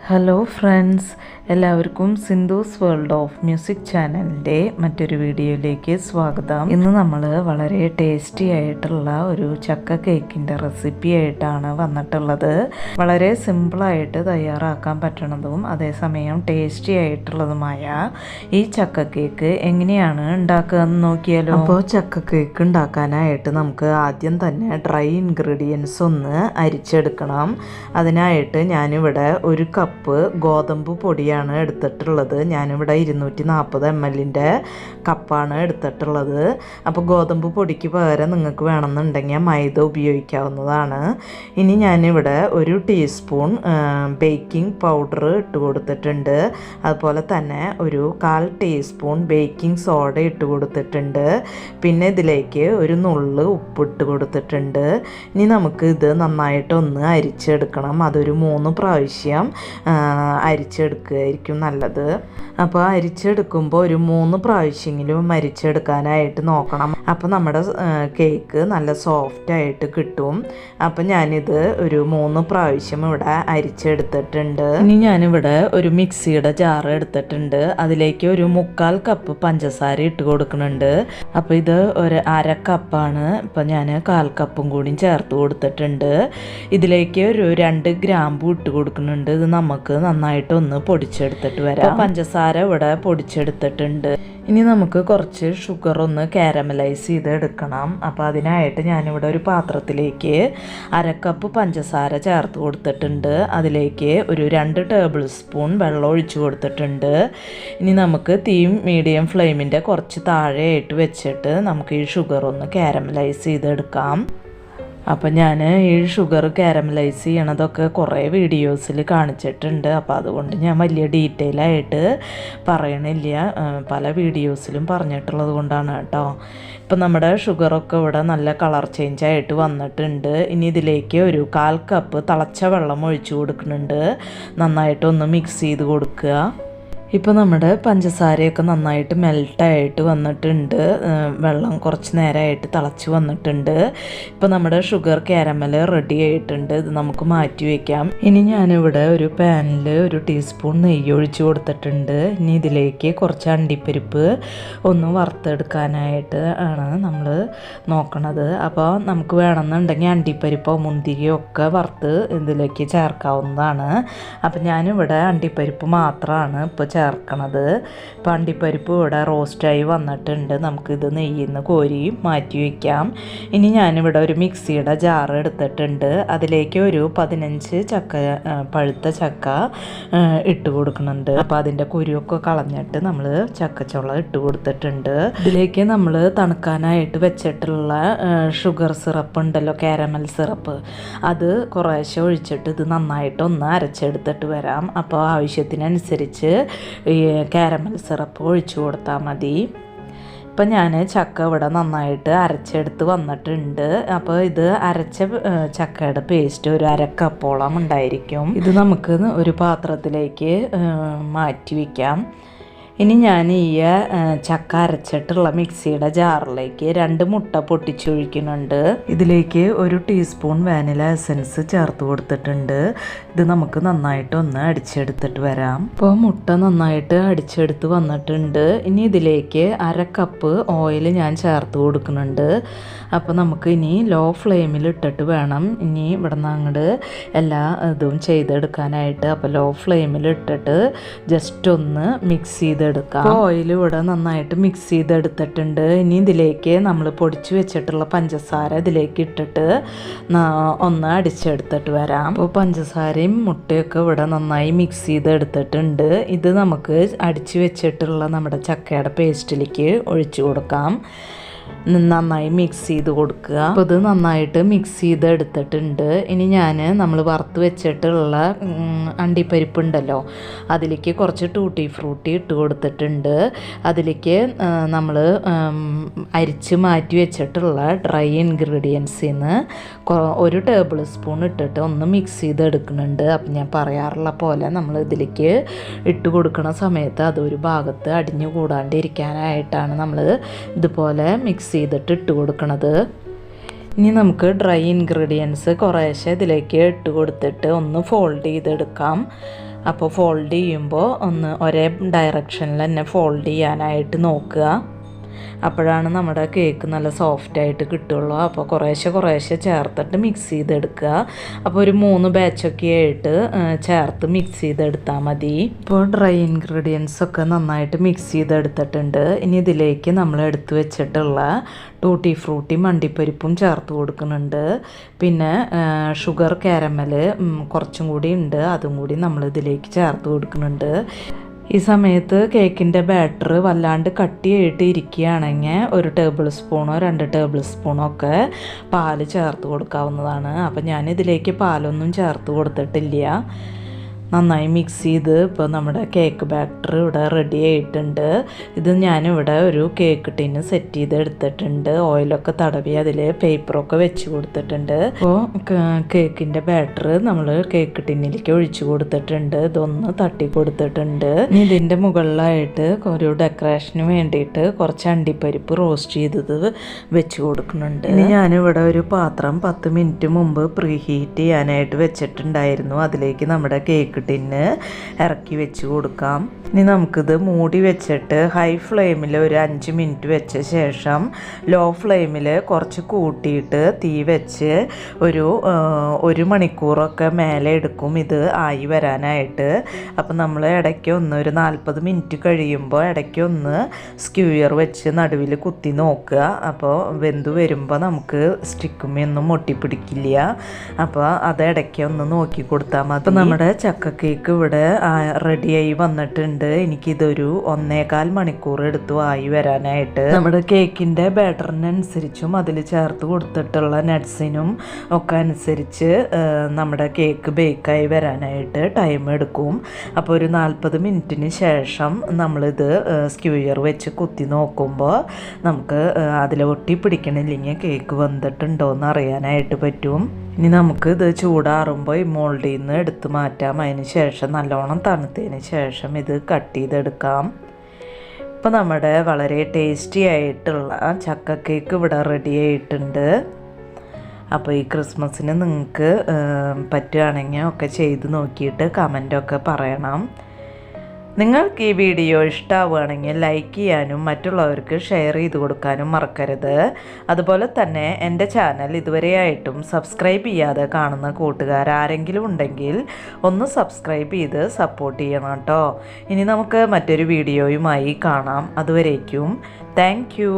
Hello friends, എല്ലാവർക്കും Sindhu's world of music ചാനലിൻ്റെ മറ്റൊരു വീഡിയോയിലേക്ക് സ്വാഗതം. ഇന്ന് നമ്മൾ വളരെ ടേസ്റ്റി ആയിട്ടുള്ള ഒരു ചക്ക കേക്കിൻ്റെ റെസിപ്പി ആയിട്ടാണ് വന്നിട്ടുള്ളത്. വളരെ സിമ്പിളായിട്ട് തയ്യാറാക്കാൻ പറ്റണതും അതേസമയം ടേസ്റ്റി ആയിട്ടുള്ളതുമായ ഈ ചക്ക കേക്ക് എങ്ങനെയാണ് ഉണ്ടാക്കുക എന്ന് നോക്കിയാലോ. അപ്പോൾ ചക്ക കേക്ക് ഉണ്ടാക്കാനായിട്ട് നമുക്ക് ആദ്യം തന്നെ ഡ്രൈ ഇൻഗ്രീഡിയൻസ് ഒന്ന് അരിച്ചെടുക്കണം. അതിനായിട്ട് ഞാനിവിടെ ഒരു കപ്പ് ഗോതമ്പ് പൊടിയാണ് എടുത്തിട്ടുള്ളത്. ഞാനിവിടെ 240 ml കപ്പാണ് എടുത്തിട്ടുള്ളത്. അപ്പോൾ ഗോതമ്പ് പൊടിക്ക് പകരം നിങ്ങൾക്ക് വേണമെന്നുണ്ടെങ്കിൽ മൈദ ഉപയോഗിക്കാവുന്നതാണ്. ഇനി ഞാനിവിടെ ഒരു ടീസ്പൂൺ ബേക്കിംഗ് പൗഡർ ഇട്ട് കൊടുത്തിട്ടുണ്ട്. അതുപോലെ തന്നെ ഒരു 1/4 ടീസ്പൂൺ ബേക്കിംഗ് സോഡ ഇട്ട് കൊടുത്തിട്ടുണ്ട്. പിന്നെ ഇതിലേക്ക് ഒരു നുള്ള് ഉപ്പിട്ട് കൊടുത്തിട്ടുണ്ട്. ഇനി നമുക്ക് ഇത് നന്നായിട്ടൊന്ന് അരിച്ചെടുക്കണം. അതൊരു 3 പ്രാവശ്യം അരിച്ചെടുക്കുകയായിരിക്കും നല്ലത്. അപ്പോൾ അരിച്ചെടുക്കുമ്പോൾ ഒരു 3 പ്രാവശ്യമെങ്കിലും അരിച്ചെടുക്കാനായിട്ട് നോക്കണം. അപ്പോൾ നമ്മുടെ കേക്ക് നല്ല സോഫ്റ്റായിട്ട് കിട്ടും. അപ്പം ഞാനിത് ഒരു 3 പ്രാവശ്യം ഇവിടെ അരിച്ചെടുത്തിട്ടുണ്ട്. ഇനി ഞാനിവിടെ ഒരു മിക്സിയുടെ ജാർ എടുത്തിട്ടുണ്ട്. അതിലേക്ക് ഒരു 1/4 കപ്പ് പഞ്ചസാര ഇട്ട് കൊടുക്കുന്നുണ്ട്. അപ്പോൾ ഇത് ഒരു 1/2 കപ്പാണ്. ഇപ്പം ഞാൻ 1/4 കപ്പും കൂടി ചേർത്ത് കൊടുത്തിട്ടുണ്ട്. ഇതിലേക്ക് ഒരു 2 ഗ്രാമ്പു ഇട്ട് കൊടുക്കുന്നുണ്ട്. ഇത് നമുക്ക് നന്നായിട്ടൊന്ന് പൊടിച്ചെടുത്തിട്ട് വരാം. പഞ്ചസാര ഇവിടെ പൊടിച്ചെടുത്തിട്ടുണ്ട്. ഇനി നമുക്ക് കുറച്ച് ഷുഗർ ഒന്ന് കാരമലൈസ് ചെയ്തെടുക്കണം. അപ്പോൾ അതിനായിട്ട് ഞാനിവിടെ ഒരു പാത്രത്തിലേക്ക് 1/2 കപ്പ് പഞ്ചസാര ചേർത്ത് കൊടുത്തിട്ടുണ്ട്. അതിലേക്ക് ഒരു 2 ടേബിൾ സ്പൂൺ വെള്ളം ഒഴിച്ച് കൊടുത്തിട്ടുണ്ട്. ഇനി നമുക്ക് തീ മീഡിയം ഫ്ലെയിമിൻ്റെ കുറച്ച് താഴെയായിട്ട് വെച്ചിട്ട് നമുക്ക് ഈ ഷുഗർ ഒന്ന് കാരമലൈസ് ചെയ്തെടുക്കാം. അപ്പം ഞാൻ ഈ ഷുഗർ കാരമലൈസ് ചെയ്യണതൊക്കെ കുറേ വീഡിയോസിൽ കാണിച്ചിട്ടുണ്ട്. അപ്പോൾ അതുകൊണ്ട് ഞാൻ വലിയ ഡീറ്റെയിൽ ആയിട്ട് പറയണില്ല. പല വീഡിയോസിലും പറഞ്ഞിട്ടുള്ളത് കൊണ്ടാണ് കേട്ടോ. ഇപ്പം നമ്മുടെ ഷുഗറൊക്കെ ഇവിടെ നല്ല കളർ ചേഞ്ച് ആയിട്ട് വന്നിട്ടുണ്ട്. ഇനി ഇതിലേക്ക് ഒരു 1/4 കപ്പ് തിളച്ച വെള്ളം ഒഴിച്ചു കൊടുക്കുന്നുണ്ട്. നന്നായിട്ടൊന്ന് മിക്സ് ചെയ്ത് കൊടുക്കുക. ഇപ്പോൾ നമ്മുടെ പഞ്ചസാരയൊക്കെ നന്നായിട്ട് മെൽട്ടായിട്ട് വന്നിട്ടുണ്ട്. വെള്ളം കുറച്ച് നേരമായിട്ട് തിളച്ച് വന്നിട്ടുണ്ട്. ഇപ്പോൾ നമ്മുടെ ഷുഗർ കാരമൽ റെഡി ആയിട്ടുണ്ട്. ഇത് നമുക്ക് മാറ്റി വയ്ക്കാം. ഇനി ഞാനിവിടെ ഒരു പാനിൽ ഒരു ടീസ്പൂൺ നെയ്യ് ഒഴിച്ച് കൊടുത്തിട്ടുണ്ട്. ഇനി ഇതിലേക്ക് കുറച്ച് അണ്ടിപ്പരിപ്പ് ഒന്ന് വറുത്തെടുക്കാനായിട്ട് ആണ് നമ്മൾ നോക്കണത്. അപ്പോൾ നമുക്ക് വേണമെന്നുണ്ടെങ്കിൽ അണ്ടിപ്പരിപ്പോ മുന്തിരിയോ ഒക്കെ വറുത്ത് ഇതിലേക്ക് ചേർക്കാവുന്നതാണ്. അപ്പം ഞാനിവിടെ അണ്ടിപ്പരിപ്പ് മാത്രമാണ് ഇപ്പോൾ ചേർക്കണത്. ഇപ്പം അണ്ടിപ്പരിപ്പ് ഇവിടെ റോസ്റ്റായി വന്നിട്ടുണ്ട്. നമുക്കിത് നെയ്യിൽ നിന്ന് കോരി മാറ്റി വയ്ക്കാം. ഇനി ഞാനിവിടെ ഒരു മിക്സിയുടെ ജാർ എടുത്തിട്ടുണ്ട്. അതിലേക്ക് ഒരു 15 പഴുത്ത ചക്ക ഇട്ട് കൊടുക്കുന്നുണ്ട്. അപ്പോൾ അതിൻ്റെ കുരുവൊക്കെ കളഞ്ഞിട്ട് നമ്മൾ ചക്കച്ചുള ഇട്ട് കൊടുത്തിട്ടുണ്ട്. ഇതിലേക്ക് നമ്മൾ തണുക്കാനായിട്ട് വെച്ചിട്ടുള്ള ഷുഗർ സിറപ്പ് ഉണ്ടല്ലോ, കാരമൽ സിറപ്പ്, അത് കുറേശ്ശെ ഒഴിച്ചിട്ട് ഇത് നന്നായിട്ടൊന്ന് അരച്ചെടുത്തിട്ട് വരാം. അപ്പോൾ ആവശ്യത്തിനനുസരിച്ച് ഈ കാരമൽ സിറപ്പ് ഒഴിച്ചു കൊടുത്താൽ മതി. ഇപ്പം ഞാൻ ചക്ക ഇവിടെ നന്നായിട്ട് അരച്ചെടുത്ത് വന്നിട്ടുണ്ട്. അപ്പോൾ ഇത് അരച്ച ചക്കയുടെ പേസ്റ്റ് ഒരു 1/2 കപ്പോളം ഉണ്ടായിരിക്കും. ഇത് നമുക്ക് ഒരു പാത്രത്തിലേക്ക് മാറ്റി വയ്ക്കാം. ഇനി ഞാൻ ഈ ചക്ക അരച്ചിട്ടുള്ള മിക്സിയുടെ ജാറിലേക്ക് 2 മുട്ട പൊട്ടിച്ചൊഴിക്കുന്നുണ്ട്. ഇതിലേക്ക് ഒരു ടീസ്പൂൺ വാനില എസൻസ് ചേർത്ത് കൊടുത്തിട്ടുണ്ട്. ഇത് നമുക്ക് നന്നായിട്ടൊന്ന് അടിച്ചെടുത്തിട്ട് വരാം. ഇപ്പോൾ മുട്ട നന്നായിട്ട് അടിച്ചെടുത്ത് വന്നിട്ടുണ്ട്. ഇനി ഇതിലേക്ക് 1/2 കപ്പ് ഓയിൽ ഞാൻ ചേർത്ത് കൊടുക്കുന്നുണ്ട്. അപ്പോൾ നമുക്ക് ഇനി ലോ ഫ്ലെയിമിൽ ഇട്ടിട്ട് വേണം ഇനി ഇവിടെ നിന്ന് അങ്ങോട്ട് എല്ലാ ഇതും ചെയ്തെടുക്കാനായിട്ട്. അപ്പോൾ ലോ ഫ്ലെയിമിൽ ഇട്ടിട്ട് ജസ്റ്റ് ഒന്ന് മിക്സ് ചെയ്തെടുക്കാം. ഓയിൽ ഇവിടെ നന്നായിട്ട് മിക്സ് ചെയ്തെടുത്തിട്ടുണ്ട്. ഇനി ഇതിലേക്ക് നമ്മൾ പൊടിച്ച് വെച്ചിട്ടുള്ള പഞ്ചസാര ഇതിലേക്ക് ഇട്ടിട്ട് ഒന്ന് അടിച്ചെടുത്തിട്ട് വരാം. അപ്പോൾ പഞ്ചസാരയും മുട്ടയൊക്കെ ഇവിടെ നന്നായി മിക്സ് ചെയ്തെടുത്തിട്ടുണ്ട്. ഇത് നമുക്ക് അടിച്ച് വെച്ചിട്ടുള്ള നമ്മുടെ ചക്കയുടെ പേസ്റ്റിലേക്ക് ഒഴിച്ചു കൊടുക്കാം. നന്നായി മിക്സ് ചെയ്ത് കൊടുക്കുക. അപ്പോൾ ഇത് നന്നായിട്ട് മിക്സ് ചെയ്തെടുത്തിട്ടുണ്ട്. ഇനി നമ്മൾ വറുത്ത് വെച്ചിട്ടുള്ള അണ്ടിപ്പരിപ്പ് ഉണ്ടല്ലോ, അതിലേക്ക് കുറച്ച് ടൂട്ടി ഫ്രൂട്ടി ഇട്ട് കൊടുത്തിട്ടുണ്ട്. അതിലേക്ക് നമ്മൾ അരിച്ച് മാറ്റി വെച്ചിട്ടുള്ള ഡ്രൈ ഇൻഗ്രീഡിയൻസിൽ നിന്ന് 1 ടേബിൾ സ്പൂൺ ഇട്ടിട്ട് ഒന്ന് മിക്സ് ചെയ്തെടുക്കുന്നുണ്ട്. അപ്പം ഞാൻ പറയാറുള്ള പോലെ നമ്മൾ ഇതിലേക്ക് ഇട്ട് കൊടുക്കുന്ന സമയത്ത് അതൊരു ഭാഗത്ത് അടിഞ്ഞു കൂടാണ്ടിരിക്കാനായിട്ടാണ് നമ്മൾ ഇതുപോലെ മിക്സ് ചെയ്തിട്ട് ഇട്ട് കൊടുക്കണത്. ഇനി നമുക്ക് ഡ്രൈ ഇൻഗ്രീഡിയൻസ് കുറേശ്ശെ ഇതിലേക്ക് ഇട്ട് കൊടുത്തിട്ട് ഒന്ന് ഫോൾഡ് ചെയ്തെടുക്കാം. അപ്പോൾ ഫോൾഡ് ചെയ്യുമ്പോൾ ഒന്ന് ഒരേ ഡയറക്ഷനിൽ തന്നെ ഫോൾഡ് ചെയ്യാനായിട്ട് നോക്കുക. അപ്പോഴാണ് നമ്മുടെ കേക്ക് നല്ല സോഫ്റ്റായിട്ട് കിട്ടുള്ളൂ. അപ്പോൾ കുറേശ്ശെ ചേർത്തിട്ട് മിക്സ് ചെയ്തെടുക്കുക. അപ്പോൾ ഒരു 3 ബാച്ചൊക്കെ ആയിട്ട് ചേർത്ത് മിക്സ് ചെയ്തെടുത്താൽ മതി. ഇപ്പോൾ ഡ്രൈ ഇൻഗ്രീഡിയൻസ് ഒക്കെ നന്നായിട്ട് മിക്സ് ചെയ്തെടുത്തിട്ടുണ്ട്. ഇനി ഇതിലേക്ക് നമ്മൾ എടുത്തു വെച്ചിട്ടുള്ള ടൂട്ടി ഫ്രൂട്ടി മണ്ടിപ്പരിപ്പും ചേർത്ത് കൊടുക്കുന്നുണ്ട്. പിന്നെ ഷുഗർ കാരമൽ കുറച്ചും കൂടി ഉണ്ട്, അതും കൂടി നമ്മൾ ഇതിലേക്ക് ചേർത്ത് കൊടുക്കുന്നുണ്ട്. ഈ സമയത്ത് കേക്കിൻ്റെ ബാറ്റർ വല്ലാണ്ട് കട്ടിയായിട്ട് ഇരിക്കുകയാണെങ്കിൽ 1 ടേബിൾ സ്പൂണോ 2 ടേബിൾ സ്പൂണോ ഒക്കെ പാല് ചേർത്ത് കൊടുക്കാവുന്നതാണ്. അപ്പം ഞാനിതിലേക്ക് പാലൊന്നും ചേർത്ത് കൊടുത്തിട്ടില്ല. നന്നായി മിക്സ് ചെയ്ത് ഇപ്പോൾ നമ്മുടെ കേക്ക് ബാറ്റർ ഇവിടെ റെഡി ആയിട്ടുണ്ട്. ഇത് ഞാനിവിടെ ഒരു കേക്ക് ടിന്ന് സെറ്റ് ചെയ്ത് എടുത്തിട്ടുണ്ട്. ഓയിലൊക്കെ തടവി അതിൽ പേപ്പറൊക്കെ വെച്ച് കൊടുത്തിട്ടുണ്ട്. അപ്പോൾ കേക്കിൻ്റെ ബാറ്റർ നമ്മൾ കേക്ക് ടിന്നിലേക്ക് ഒഴിച്ചു കൊടുത്തിട്ടുണ്ട്. ഇതൊന്ന് തട്ടി കൊടുത്തിട്ടുണ്ട്. ഇനി ഇതിൻ്റെ മുകളിലായിട്ട് ഒരു ഡെക്കറേഷന് വേണ്ടിയിട്ട് കുറച്ച് അണ്ടിപ്പരിപ്പ് റോസ്റ്റ് ചെയ്തത് വെച്ച് കൊടുക്കുന്നുണ്ട്. ഇനി ഞാനിവിടെ ഒരു പാത്രം 10 മിനിറ്റ് മുമ്പ് പ്രീ ഹീറ്റ് ചെയ്യാനായിട്ട് വെച്ചിട്ടുണ്ടായിരുന്നു. അതിലേക്ക് നമ്മുടെ കേക്ക് ടിന്ന് ഇറക്കി വെച്ച് കൊടുക്കാം. ഇനി നമുക്കിത് മൂടി വെച്ചിട്ട് ഹൈ ഫ്ലെയിമിൽ ഒരു 5 മിനിറ്റ് വെച്ച ശേഷം ലോ ഫ്ലെയിമിൽ കുറച്ച് കൂട്ടിയിട്ട് തീ വെച്ച് ഒരു മണിക്കൂറൊക്കെ മേലെ എടുക്കും ഇത് ആയി വരാനായിട്ട്. അപ്പം നമ്മൾ ഇടയ്ക്കൊന്ന് ഒരു 40 മിനിറ്റ് കഴിയുമ്പോൾ ഇടയ്ക്കൊന്ന് സ്ക്യൂയർ വെച്ച് നടുവിൽ കുത്തി നോക്കുക. അപ്പോൾ വെന്ത് വരുമ്പോൾ നമുക്ക് സ്റ്റിക്കുമൊന്നും ഒട്ടിപ്പിടിക്കില്ല. അപ്പോൾ അത് ഇടയ്ക്കൊന്ന് നോക്കി കൊടുത്താൽ മതി. അപ്പോൾ നമ്മുടെ ചക്ക കേക്ക് ഇവിടെ റെഡിയായി വന്നിട്ടുണ്ട്. എനിക്കിതൊരു 1.25 മണിക്കൂർ എടുത്തു ആയി വരാനായിട്ട്. നമ്മുടെ കേക്കിൻ്റെ ബാറ്ററിനനുസരിച്ചും അതിൽ ചേർത്ത് കൊടുത്തിട്ടുള്ള നട്ട്സിനും ഒക്കെ അനുസരിച്ച് നമ്മുടെ കേക്ക് ബേക്കായി വരാനായിട്ട് ടൈം എടുക്കും. അപ്പോൾ ഒരു 40 മിനിറ്റിന് ശേഷം നമ്മളിത് സ്ക്യൂയർ വെച്ച് കുത്തി നോക്കുമ്പോൾ നമുക്ക് അതിൽ ഒട്ടി പിടിക്കണില്ലെങ്കിൽ കേക്ക് വെന്തിട്ടുണ്ടോ എന്ന് അറിയാനായിട്ട് പറ്റും. ഇനി നമുക്ക് ഇത് ചൂടാറുമ്പോൾ ഈ മോൾഡിൽ നിന്ന് എടുത്ത് മാറ്റാം. അതിന് ശേഷം നല്ലോണം തണുത്തതിന് ശേഷം ഇത് കട്ട് ചെയ്തെടുക്കാം. ഇപ്പോൾ നമ്മുടെ വളരെ ടേസ്റ്റി ആയിട്ടുള്ള ചക്ക കേക്ക് ഇവിടെ റെഡി ആയിട്ടുണ്ട്. അപ്പോൾ ഈ ക്രിസ്മസിന് നിങ്ങൾക്ക് പറ്റുകയാണെങ്കിൽ ഒക്കെ ചെയ്ത് നോക്കിയിട്ട് കമൻറ്റൊക്കെ പറയണം. നിങ്ങൾക്ക് ഈ വീഡിയോ ഇഷ്ടമാവുകയാണെങ്കിൽ ലൈക്ക് ചെയ്യാനും മറ്റുള്ളവർക്ക് ഷെയർ ചെയ്ത് കൊടുക്കാനും മറക്കരുത്. അതുപോലെ തന്നെ എൻ്റെ ചാനൽ ഇതുവരെയായിട്ടും സബ്സ്ക്രൈബ് ചെയ്യാതെ കാണുന്ന കൂട്ടുകാർ ആരെങ്കിലും ഉണ്ടെങ്കിൽ ഒന്ന് സബ്സ്ക്രൈബ് ചെയ്ത് സപ്പോർട്ട് ചെയ്യണം കേട്ടോ. ഇനി നമുക്ക് മറ്റൊരു വീഡിയോയുമായി കാണാം. അതുവരേക്കും താങ്ക് യു.